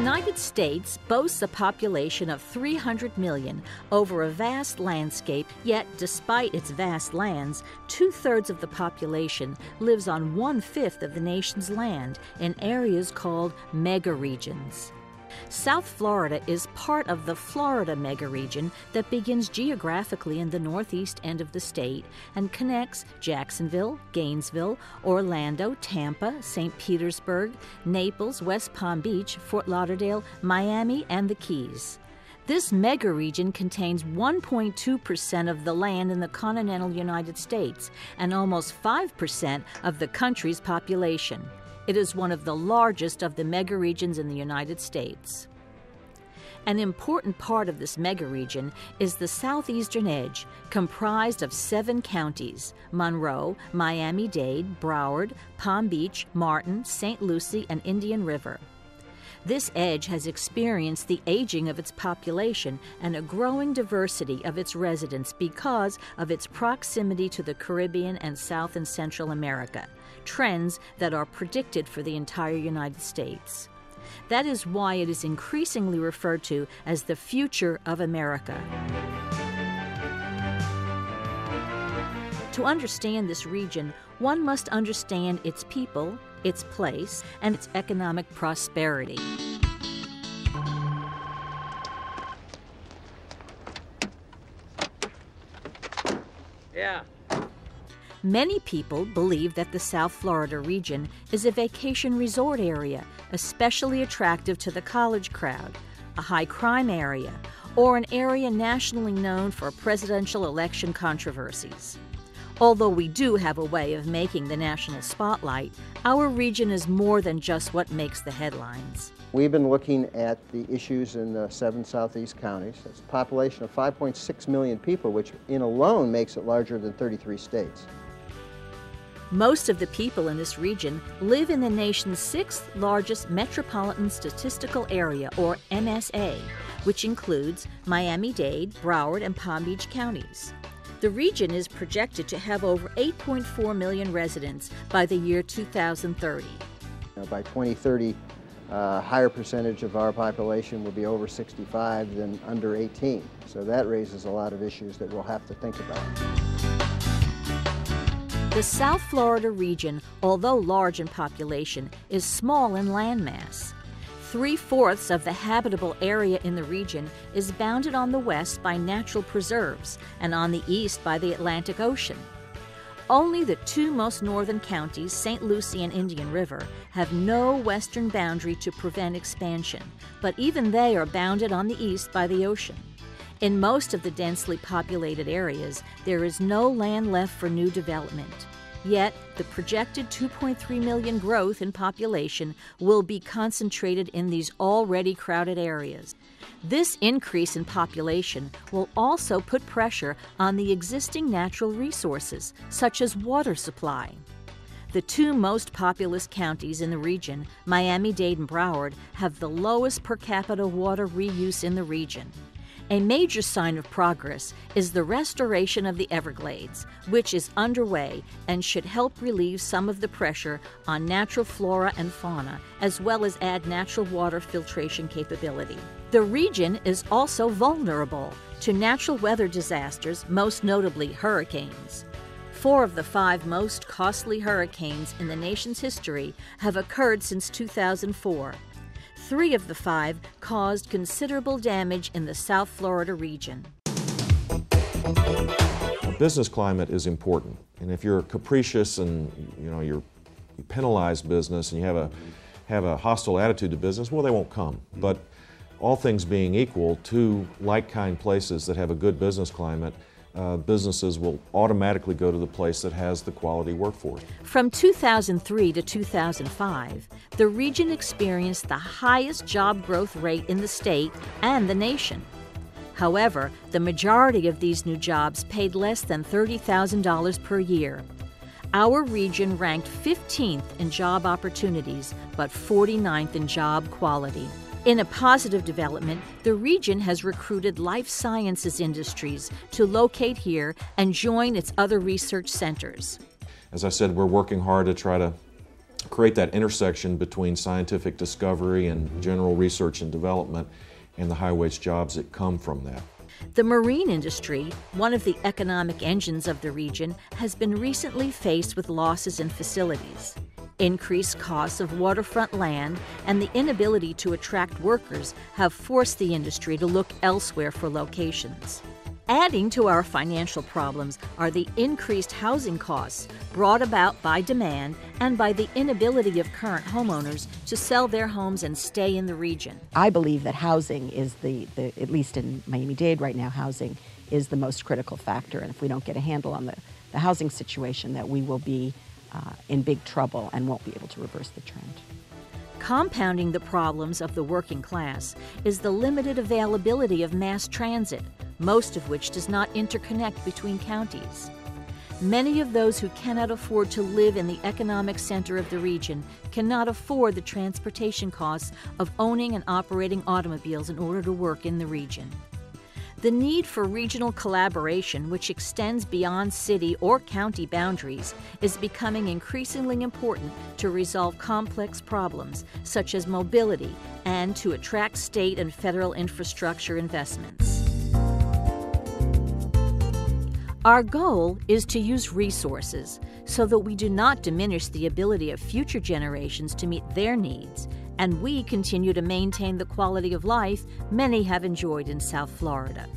United States boasts a population of 300 million over a vast landscape, yet despite its vast lands, 2/3 of the population lives on 1/5 of the nation's land in areas called megaregions. South Florida is part of the Florida megaregion that begins geographically in the northeast end of the state and connects Jacksonville, Gainesville, Orlando, Tampa, St. Petersburg, Naples, West Palm Beach, Fort Lauderdale, Miami, and the Keys. This megaregion contains 1.2% of the land in the continental United States and almost 5% of the country's population. It is one of the largest of the megaregions in the United States. An important part of this megaregion is the southeastern edge, comprised of 7 counties: Monroe, Miami-Dade, Broward, Palm Beach, Martin, St. Lucie, and Indian River. This edge has experienced the aging of its population and a growing diversity of its residents because of its proximity to the Caribbean and South and Central America, trends that are predicted for the entire United States. That is why it is increasingly referred to as the future of America. To understand this region, one must understand its people, its place, and its economic prosperity. Yeah. Many people believe that the South Florida region is a vacation resort area, especially attractive to the college crowd, a high crime area, or an area nationally known for presidential election controversies. Although we do have a way of making the national spotlight, our region is more than just what makes the headlines. We've been looking at the issues in the 7 southeast counties. It's a population of 5.6 million people, which in alone makes it larger than 33 states. Most of the people in this region live in the nation's 6th largest metropolitan statistical area, or MSA, which includes Miami-Dade, Broward, and Palm Beach counties. The region is projected to have over 8.4 million residents by the year 2030. By 2030, a higher percentage of our population will be over 65 than under 18. So that raises a lot of issues that we'll have to think about. The South Florida region, although large in population, is small in landmass. 3/4 of the habitable area in the region is bounded on the west by natural preserves and on the east by the Atlantic Ocean. Only the 2 most northern counties, St. Lucie and Indian River, have no western boundary to prevent expansion, but even they are bounded on the east by the ocean. In most of the densely populated areas, there is no land left for new development. Yet, the projected 2.3 million growth in population will be concentrated in these already crowded areas. This increase in population will also put pressure on the existing natural resources, such as water supply. The 2 most populous counties in the region, Miami-Dade and Broward, have the lowest per capita water reuse in the region. A major sign of progress is the restoration of the Everglades, which is underway and should help relieve some of the pressure on natural flora and fauna, as well as add natural water filtration capability. The region is also vulnerable to natural weather disasters, most notably hurricanes. 4 of the 5 most costly hurricanes in the nation's history have occurred since 2004. 3 of the 5 caused considerable damage in the South Florida region. Business climate is important, and if you're capricious and you penalize business and you have a hostile attitude to business, well, they won't come. But all things being equal, to like-kind places that have a good business climate, businesses will automatically go to the place that has the quality workforce. From 2003 to 2005, the region experienced the highest job growth rate in the state and the nation. However, the majority of these new jobs paid less than $30,000 per year. Our region ranked 15th in job opportunities, but 49th in job quality. In a positive development, the region has recruited life sciences industries to locate here and join its other research centers. As I said, we're working hard to try to create that intersection between scientific discovery and general research and development and the high-wage jobs that come from that. The marine industry, one of the economic engines of the region, has been recently faced with losses in facilities. Increased costs of waterfront land and the inability to attract workers have forced the industry to look elsewhere for locations. Adding to our financial problems are the increased housing costs brought about by demand and by the inability of current homeowners to sell their homes and stay in the region. I believe that housing is at least in Miami-Dade right now, housing is the most critical factor. And if we don't get a handle on the housing situation, that we will be in big trouble and won't be able to reverse the trend. Compounding the problems of the working class is the limited availability of mass transit, most of which does not interconnect between counties. Many of those who cannot afford to live in the economic center of the region cannot afford the transportation costs of owning and operating automobiles in order to work in the region. The need for regional collaboration, which extends beyond city or county boundaries, is becoming increasingly important to resolve complex problems such as mobility and to attract state and federal infrastructure investments. Our goal is to use resources so that we do not diminish the ability of future generations to meet their needs, and we continue to maintain the quality of life many have enjoyed in South Florida.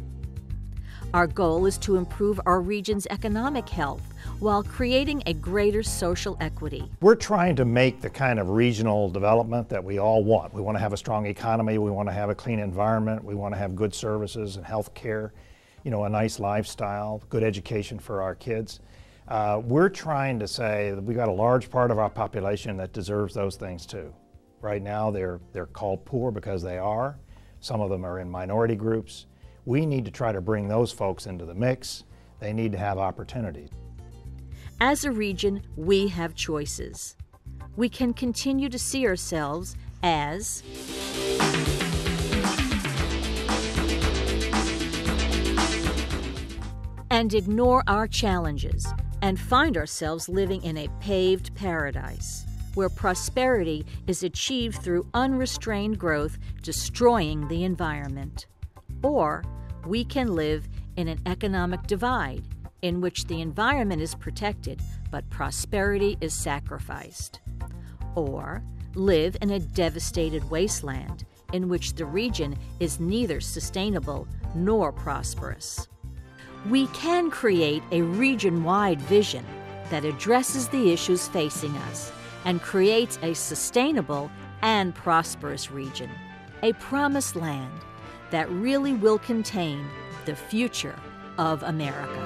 Our goal is to improve our region's economic health while creating a greater social equity. We're trying to make the kind of regional development that we all want. We want to have a strong economy, we want to have a clean environment, we want to have good services and health care, a nice lifestyle, good education for our kids. We're trying to say that we've got a large part of our population that deserves those things too. Right now they're called poor because they are. Some of them are in minority groups. We need to try to bring those folks into the mix. They need to have opportunities. As a region, we have choices. We can continue to see ourselves as and ignore our challenges and find ourselves living in a paved paradise where prosperity is achieved through unrestrained growth, destroying the environment. Or we can live in an economic divide in which the environment is protected but prosperity is sacrificed. Or live in a devastated wasteland in which the region is neither sustainable nor prosperous. We can create a region-wide vision that addresses the issues facing us and creates a sustainable and prosperous region, a promised land that really will contain the future of America.